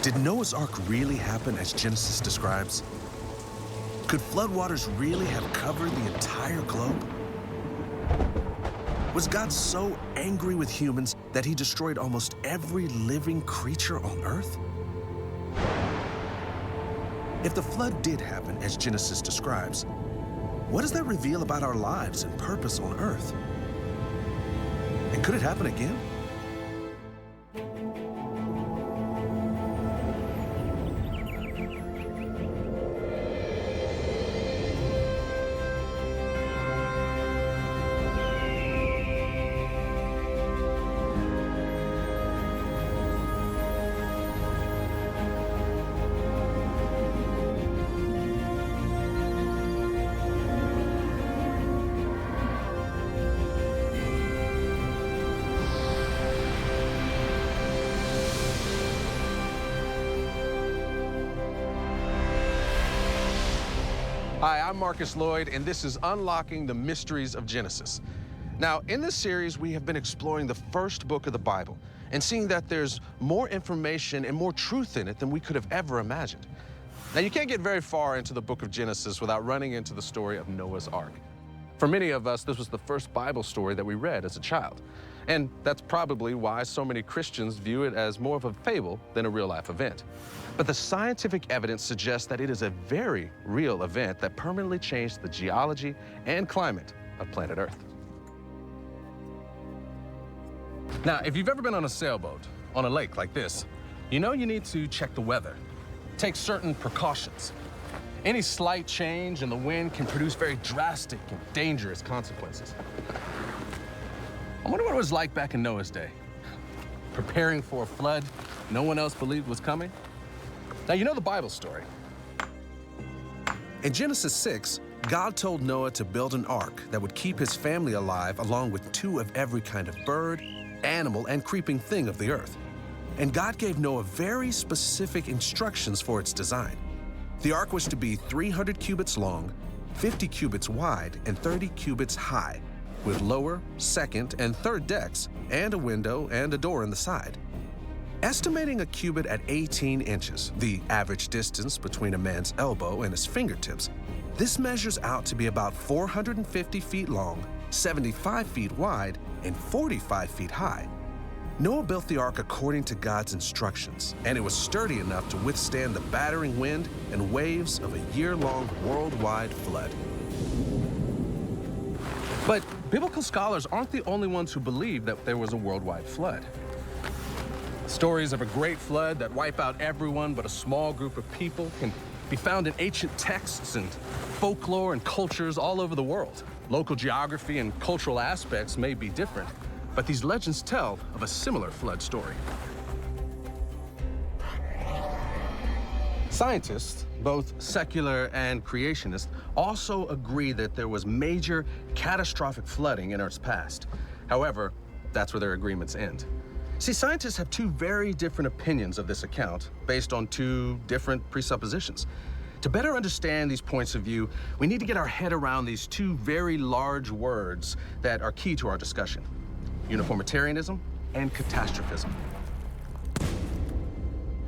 Did Noah's Ark really happen as Genesis describes? Could floodwaters really have covered the entire globe? Was God so angry with humans that he destroyed almost every living creature on Earth? If the flood did happen as Genesis describes, what does that reveal about our lives and purpose on Earth? And could it happen again? Hi, I'm Marcus Lloyd, and this is Unlocking the Mysteries of Genesis. Now, in this series, we have been exploring the first book of the Bible and seeing that there's more information and more truth in it than we could have ever imagined. Now, you can't get very far into the book of Genesis without running into the story of Noah's Ark. For many of us, this was the first Bible story that we read as a child. And that's probably why so many Christians view it as more of a fable than a real-life event. But the scientific evidence suggests that it is a very real event that permanently changed the geology and climate of planet Earth. Now, if you've ever been on a sailboat on a lake like this, you know you need to check the weather, take certain precautions. Any slight change in the wind can produce very drastic and dangerous consequences. I wonder what it was like back in Noah's day, preparing for a flood no one else believed was coming. Now, you know the Bible story. In Genesis 6, God told Noah to build an ark that would keep his family alive along with 2 of every kind of bird, animal, and creeping thing of the earth. And God gave Noah very specific instructions for its design. The ark was to be 300 cubits long, 50 cubits wide, and 30 cubits high, with lower, second, and third decks, and a window and a door in the side. Estimating a cubit at 18 inches, the average distance between a man's elbow and his fingertips, this measures out to be about 450 feet long, 75 feet wide, and 45 feet high. Noah built the ark according to God's instructions, and it was sturdy enough to withstand the battering wind and waves of a year-long worldwide flood. But biblical scholars aren't the only ones who believe that there was a worldwide flood. Stories of a great flood that wipe out everyone but a small group of people can be found in ancient texts and folklore and cultures all over the world. Local geography and cultural aspects may be different, but these legends tell of a similar flood story. Scientists, both secular and creationist, also agree that there was major catastrophic flooding in Earth's past. However, that's where their agreements end. See, scientists have 2 very different opinions of this account based on 2 different presuppositions. To better understand these points of view, we need to get our head around these 2 very large words that are key to our discussion: uniformitarianism and catastrophism.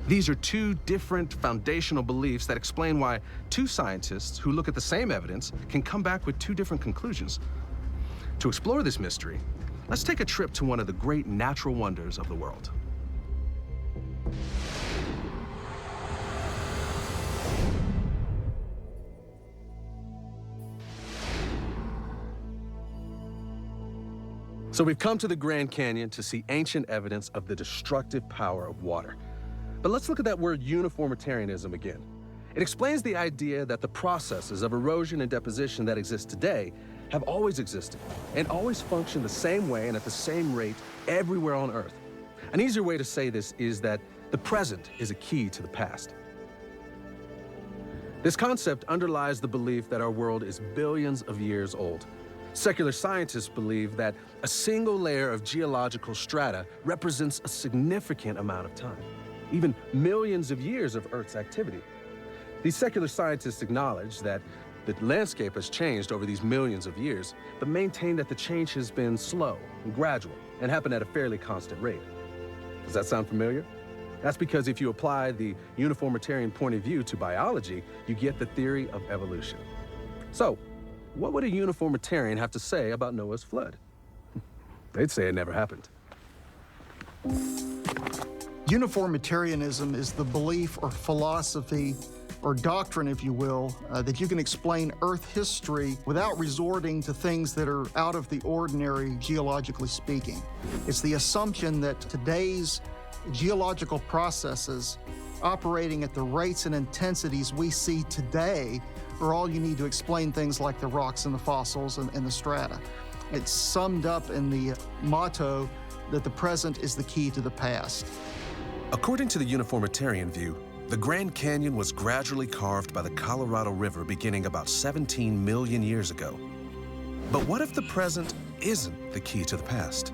These are 2 different foundational beliefs that explain why 2 scientists who look at the same evidence can come back with 2 different conclusions. To explore this mystery, let's take a trip to one of the great natural wonders of the world. So we've come to the Grand Canyon to see ancient evidence of the destructive power of water. But let's look at that word uniformitarianism again. It explains the idea that the processes of erosion and deposition that exist today have always existed and always function the same way and at the same rate everywhere on Earth. An easier way to say this is that the present is a key to the past. This concept underlies the belief that our world is billions of years old. Secular scientists believe that a single layer of geological strata represents a significant amount of time, even millions of years of Earth's activity. These secular scientists acknowledge that the landscape has changed over these millions of years, but maintain that the change has been slow and gradual and happened at a fairly constant rate. Does that sound familiar? That's because if you apply the uniformitarian point of view to biology, you get the theory of evolution. So, what would a uniformitarian have to say about Noah's flood? They'd say it never happened. Uniformitarianism is the belief or philosophy or doctrine, if you will, that you can explain Earth history without resorting to things that are out of the ordinary, geologically speaking. It's the assumption that today's geological processes operating at the rates and intensities we see today are all you need to explain things like the rocks and the fossils and the strata. It's summed up in the motto that the present is the key to the past. According to the uniformitarian view, the Grand Canyon was gradually carved by the Colorado River beginning about 17 million years ago. But what if the present isn't the key to the past?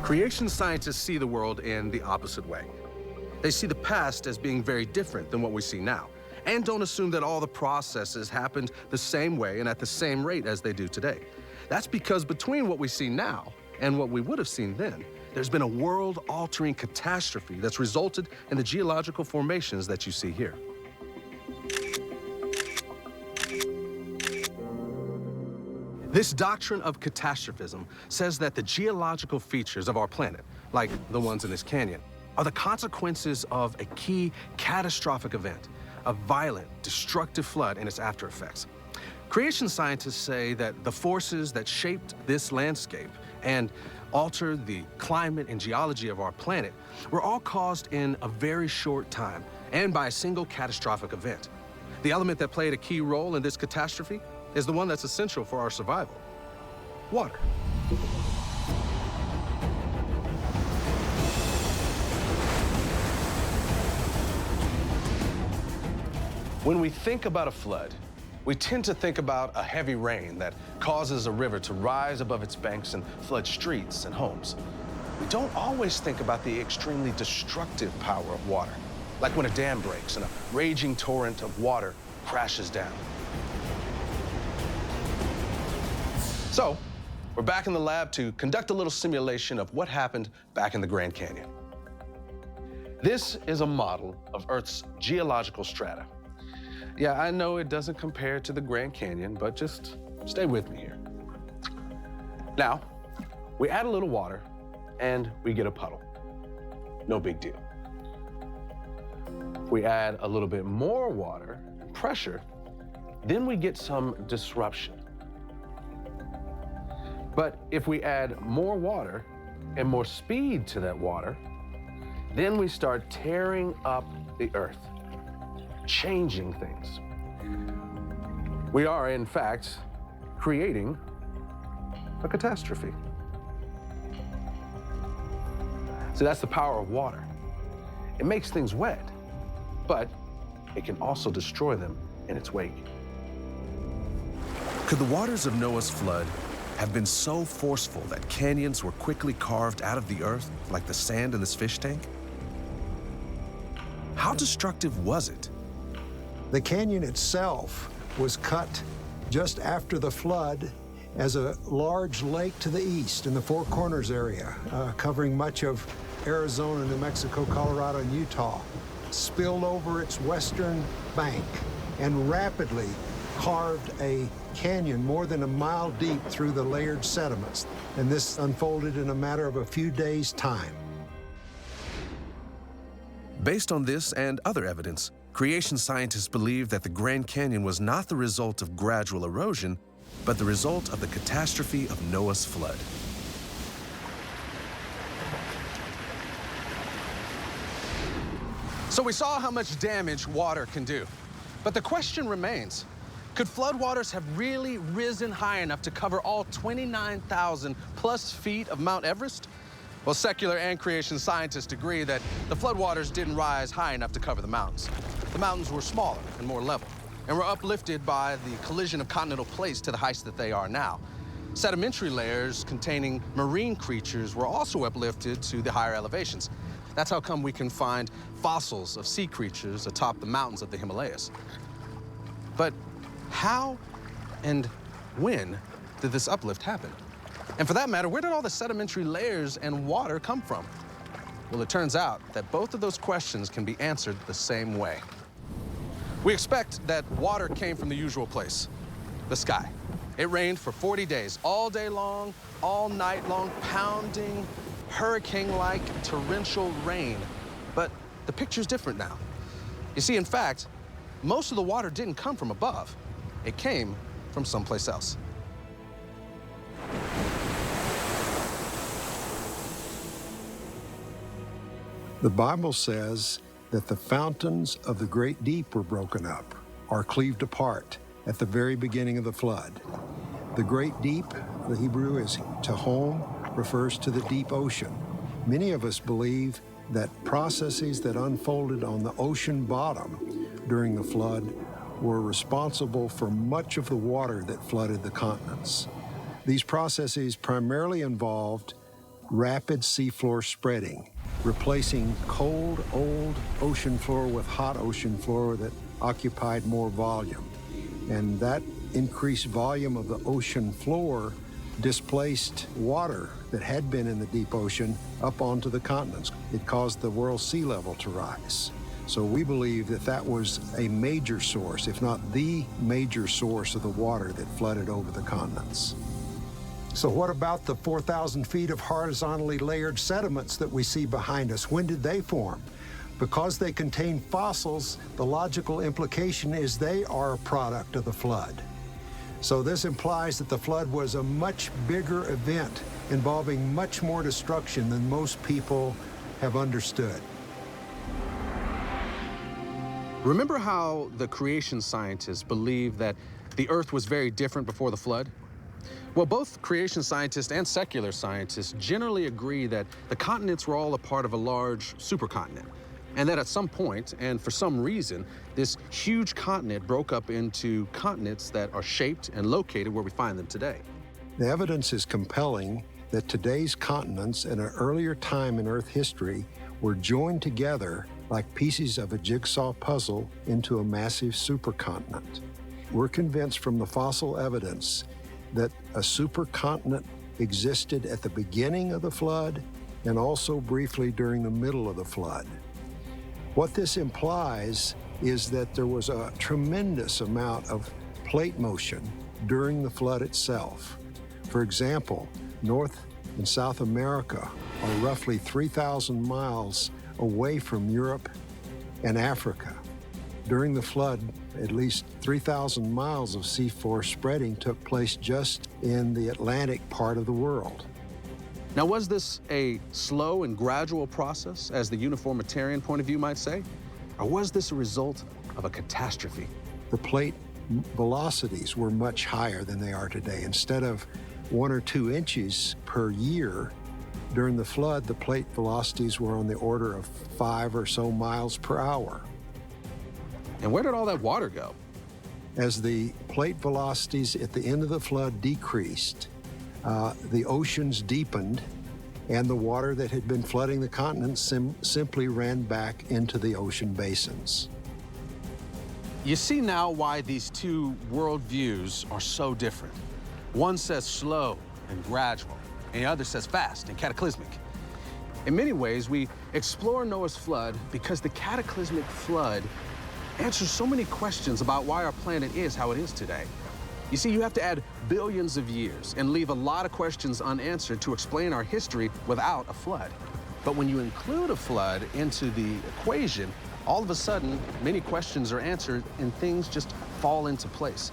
Creation scientists see the world in the opposite way. They see the past as being very different than what we see now, and don't assume that all the processes happened the same way and at the same rate as they do today. That's because between what we see now and what we would have seen then, there's been a world-altering catastrophe that's resulted in the geological formations that you see here. This doctrine of catastrophism says that the geological features of our planet, like the ones in this canyon, are the consequences of a key catastrophic event, a violent, destructive flood and its after effects. Creation scientists say that the forces that shaped this landscape and altered the climate and geology of our planet were all caused in a very short time and by a single catastrophic event. The element that played a key role in this catastrophe is the one that's essential for our survival: water. When we think about a flood, we tend to think about a heavy rain that causes a river to rise above its banks and flood streets and homes. We don't always think about the extremely destructive power of water, like when a dam breaks and a raging torrent of water crashes down. So, we're back in the lab to conduct a little simulation of what happened back in the Grand Canyon. This is a model of Earth's geological strata. Yeah, I know it doesn't compare to the Grand Canyon, but just stay with me here. Now, we add a little water and we get a puddle. No big deal. We add a little bit more water and pressure, then we get some disruption. But if we add more water and more speed to that water, then we start tearing up the Earth, changing things. We are, in fact, creating a catastrophe. So that's the power of water. It makes things wet, but it can also destroy them in its wake. Could the waters of Noah's flood have been so forceful that canyons were quickly carved out of the earth like the sand in this fish tank? How destructive was it? The canyon itself was cut just after the flood as a large lake to the east in the Four Corners area, covering much of Arizona, New Mexico, Colorado, and Utah, spilled over its western bank and rapidly carved a canyon more than a mile deep through the layered sediments. And this unfolded in a matter of a few days' time. Based on this and other evidence, creation scientists believe that the Grand Canyon was not the result of gradual erosion, but the result of the catastrophe of Noah's flood. So we saw how much damage water can do. But the question remains, could floodwaters have really risen high enough to cover all 29,000 plus feet of Mount Everest? Well, secular and creation scientists agree that the floodwaters didn't rise high enough to cover the mountains. The mountains were smaller and more level, and were uplifted by the collision of continental plates to the heights that they are now. Sedimentary layers containing marine creatures were also uplifted to the higher elevations. That's how come we can find fossils of sea creatures atop the mountains of the Himalayas. But how and when did this uplift happen? And for that matter, where did all the sedimentary layers and water come from? Well, it turns out that both of those questions can be answered the same way. We expect that water came from the usual place, the sky. It rained for 40 days, all day long, all night long, pounding, hurricane-like torrential rain. But the picture's different now. You see, in fact, most of the water didn't come from above. It came from someplace else. The Bible says that the fountains of the great deep were broken up or cleaved apart at the very beginning of the flood. The great deep, the Hebrew is Tehom, refers to the deep ocean. Many of us believe that processes that unfolded on the ocean bottom during the flood were responsible for much of the water that flooded the continents. These processes primarily involved rapid seafloor spreading, replacing cold, old ocean floor with hot ocean floor that occupied more volume. And that increased volume of the ocean floor displaced water that had been in the deep ocean up onto the continents. It caused the world sea level to rise. So we believe that that was a major source, if not the major source of the water that flooded over the continents. So what about the 4,000 feet of horizontally layered sediments that we see behind us? When did they form? Because they contain fossils, the logical implication is they are a product of the flood. So this implies that the flood was a much bigger event involving much more destruction than most people have understood. Remember how the creation scientists believe that the Earth was very different before the flood? Well, both creation scientists and secular scientists generally agree that the continents were all a part of a large supercontinent, and that at some point, and for some reason, this huge continent broke up into continents that are shaped and located where we find them today. The evidence is compelling that today's continents at an earlier time in Earth history were joined together like pieces of a jigsaw puzzle into a massive supercontinent. We're convinced from the fossil evidence that a supercontinent existed at the beginning of the flood and also briefly during the middle of the flood. What this implies is that there was a tremendous amount of plate motion during the flood itself. For example, North and South America are roughly 3,000 miles away from Europe and Africa. During the flood, at least 3,000 miles of seafloor spreading took place just in the Atlantic part of the world. Now, was this a slow and gradual process, as the uniformitarian point of view might say? Or was this a result of a catastrophe? The plate velocities were much higher than they are today. Instead of 1 or 2 inches per year, during the flood, the plate velocities were on the order of 5 or so miles per hour. And where did all that water go? As the plate velocities at the end of the flood decreased, the oceans deepened, and the water that had been flooding the continents simply ran back into the ocean basins. You see now why these two worldviews are so different. One says slow and gradual, and the other says fast and cataclysmic. In many ways, we explore Noah's flood because the cataclysmic flood answers so many questions about why our planet is how it is today. You see, you have to add billions of years and leave a lot of questions unanswered to explain our history without a flood. But when you include a flood into the equation, all of a sudden, many questions are answered and things just fall into place.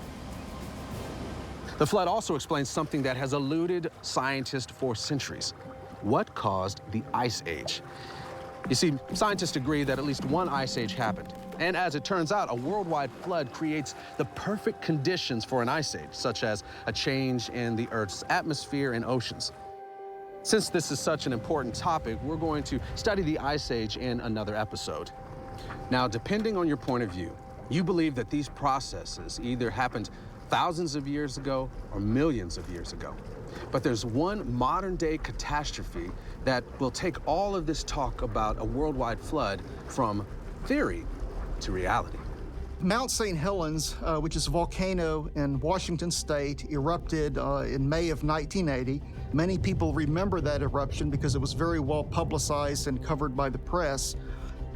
The flood also explains something that has eluded scientists for centuries. What caused the Ice Age? You see, scientists agree that at least one ice age happened. And as it turns out, a worldwide flood creates the perfect conditions for an ice age, such as a change in the Earth's atmosphere and oceans. Since this is such an important topic, we're going to study the Ice Age in another episode. Now, depending on your point of view, you believe that these processes either happened thousands of years ago or millions of years ago. But there's one modern-day catastrophe that will take all of this talk about a worldwide flood from theory to reality. Mount St. Helens, which is a volcano in Washington state, erupted in May of 1980 Many people remember that eruption because it was very well publicized and covered by the press.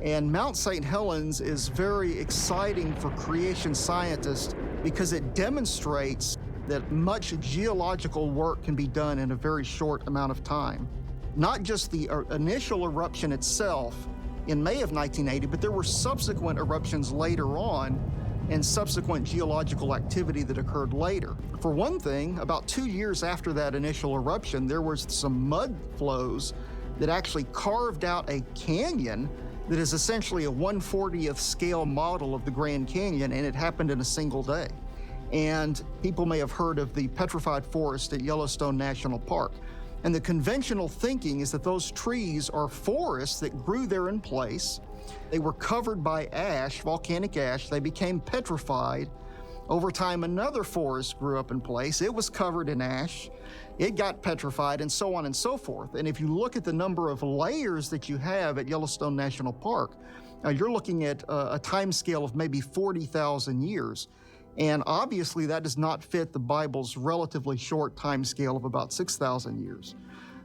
And Mount St. Helens is very exciting for creation scientists because it demonstrates that much geological work can be done in a very short amount of time. Not just the initial eruption itself in May of 1980, but there were subsequent eruptions later on and subsequent geological activity that occurred later. For one thing, about 2 years after that initial eruption, there was some mud flows that actually carved out a canyon that is essentially a 1/40th scale model of the Grand Canyon, and it happened in a single day. And people may have heard of the petrified forest at Yellowstone National Park. And the conventional thinking is that those trees are forests that grew there in place. They were covered by ash, volcanic ash. They became petrified. Over time, another forest grew up in place. It was covered in ash. It got petrified, and so on and so forth. And if you look at the number of layers that you have at Yellowstone National Park, you're looking at a time scale of maybe 40,000 years. And obviously, that does not fit the Bible's relatively short time scale of about 6,000 years.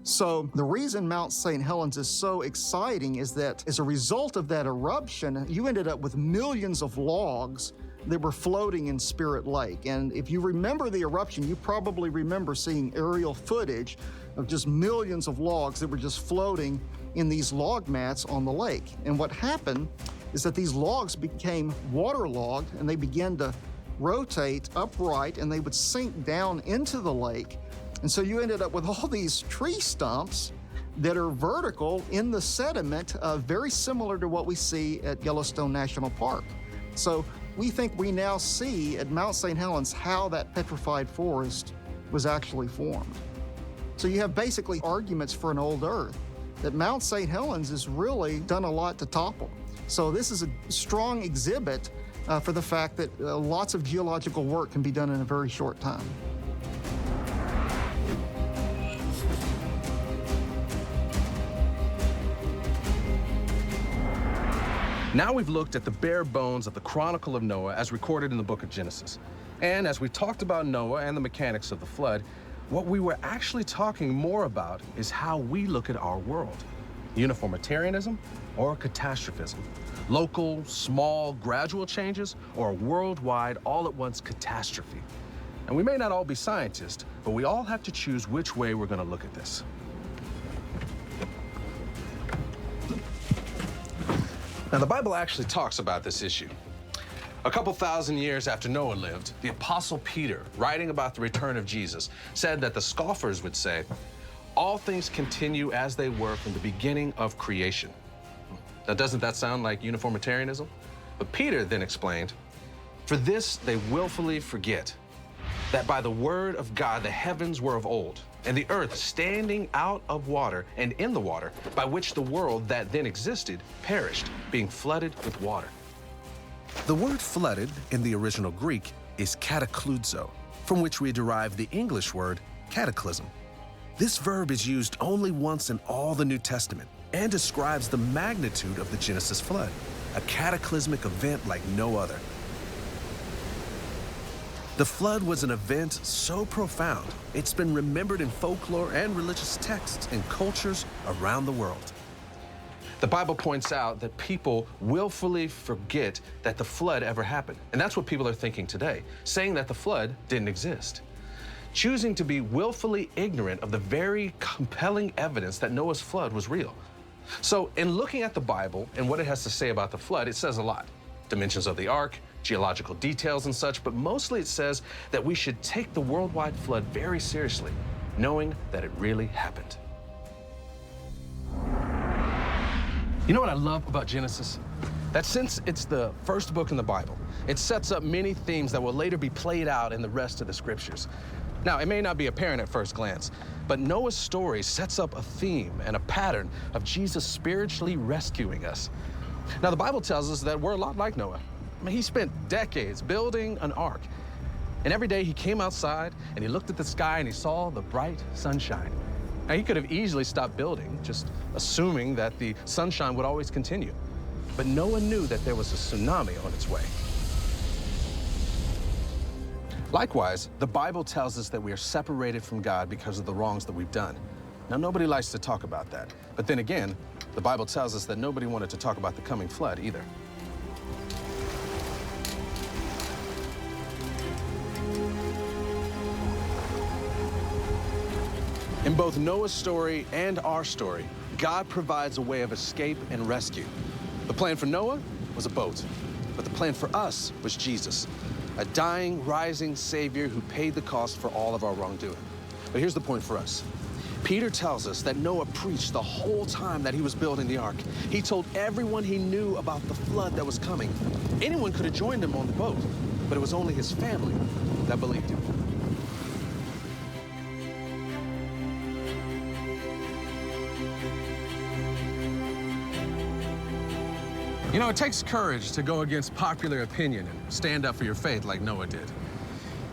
So the reason Mount St. Helens is so exciting is that as a result of that eruption, you ended up with millions of logs that were floating in Spirit Lake. And if you remember the eruption, you probably remember seeing aerial footage of just millions of logs that were just floating in these log mats on the lake. And what happened is that these logs became waterlogged and they began to rotate upright and they would sink down into the lake. And so you ended up with all these tree stumps that are vertical in the sediment, very similar to what we see at Yellowstone National Park. So we think we now see at Mount St. Helens how that petrified forest was actually formed. So you have basically arguments for an old Earth that Mount St. Helens has really done a lot to topple. So this is a strong exhibit for the fact that lots of geological work can be done in a very short time. Now we've looked at the bare bones of the Chronicle of Noah as recorded in the book of Genesis. And as we talked about Noah and the mechanics of the flood, what we were actually talking more about is how we look at our world. Uniformitarianism or catastrophism. Local, small, gradual changes or a worldwide, all-at-once catastrophe. And we may not all be scientists, but we all have to choose which way we're going to look at this. Now, the Bible actually talks about this issue. A couple thousand years after Noah lived, the Apostle Peter, writing about the return of Jesus, said that the scoffers would say, "All things continue as they were from the beginning of creation." Now, doesn't that sound like uniformitarianism? But Peter then explained, "For this they willfully forget, that by the word of God the heavens were of old, and the earth standing out of water and in the water, by which the world that then existed perished, being flooded with water." The word flooded in the original Greek is katakludzo, from which we derive the English word cataclysm. This verb is used only once in all the New Testament and describes the magnitude of the Genesis flood, a cataclysmic event like no other. The flood was an event so profound, it's been remembered in folklore and religious texts in cultures around the world. The Bible points out that people willfully forget that the flood ever happened. And that's what people are thinking today, saying that the flood didn't exist. Choosing to be willfully ignorant of the very compelling evidence that Noah's flood was real. So in looking at the Bible and what it has to say about the flood, it says a lot. Dimensions of the ark, geological details and such, but mostly it says that we should take the worldwide flood very seriously, knowing that it really happened. You know what I love about Genesis? That since it's the first book in the Bible, it sets up many themes that will later be played out in the rest of the scriptures. Now, it may not be apparent at first glance, but Noah's story sets up a theme and a pattern of Jesus spiritually rescuing us. Now, the Bible tells us that we're a lot like Noah. I mean, he spent decades building an ark. And every day he came outside and he looked at the sky and he saw the bright sunshine. Now, he could have easily stopped building, just assuming that the sunshine would always continue. But Noah knew that there was a tsunami on its way. Likewise, the Bible tells us that we are separated from God because of the wrongs that we've done. Now, nobody likes to talk about that. But then again, the Bible tells us that nobody wanted to talk about the coming flood either. In both Noah's story and our story, God provides a way of escape and rescue. The plan for Noah was a boat, but the plan for us was Jesus, a dying, rising Savior who paid the cost for all of our wrongdoing. But here's the point for us. Peter tells us that Noah preached the whole time that he was building the ark. He told everyone he knew about the flood that was coming. Anyone could have joined him on the boat, but it was only his family that believed him. You know, it takes courage to go against popular opinion and stand up for your faith like Noah did.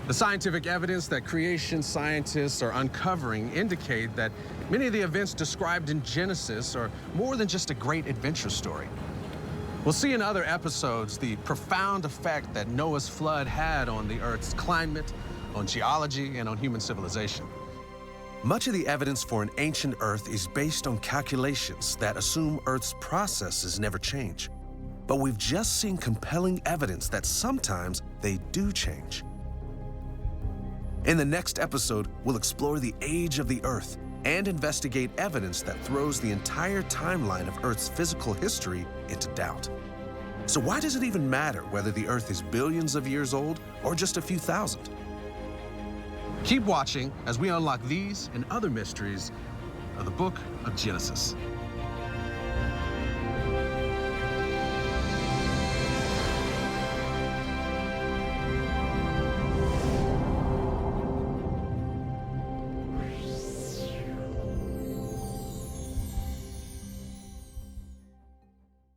The scientific evidence that creation scientists are uncovering indicate that many of the events described in Genesis are more than just a great adventure story. We'll see in other episodes the profound effect that Noah's flood had on the Earth's climate, on geology, and on human civilization. Much of the evidence for an ancient Earth is based on calculations that assume Earth's processes never change. But we've just seen compelling evidence that sometimes they do change. In the next episode, we'll explore the age of the Earth and investigate evidence that throws the entire timeline of Earth's physical history into doubt. So why does it even matter whether the Earth is billions of years old or just a few thousand? Keep watching as we unlock these and other mysteries of the book of Genesis.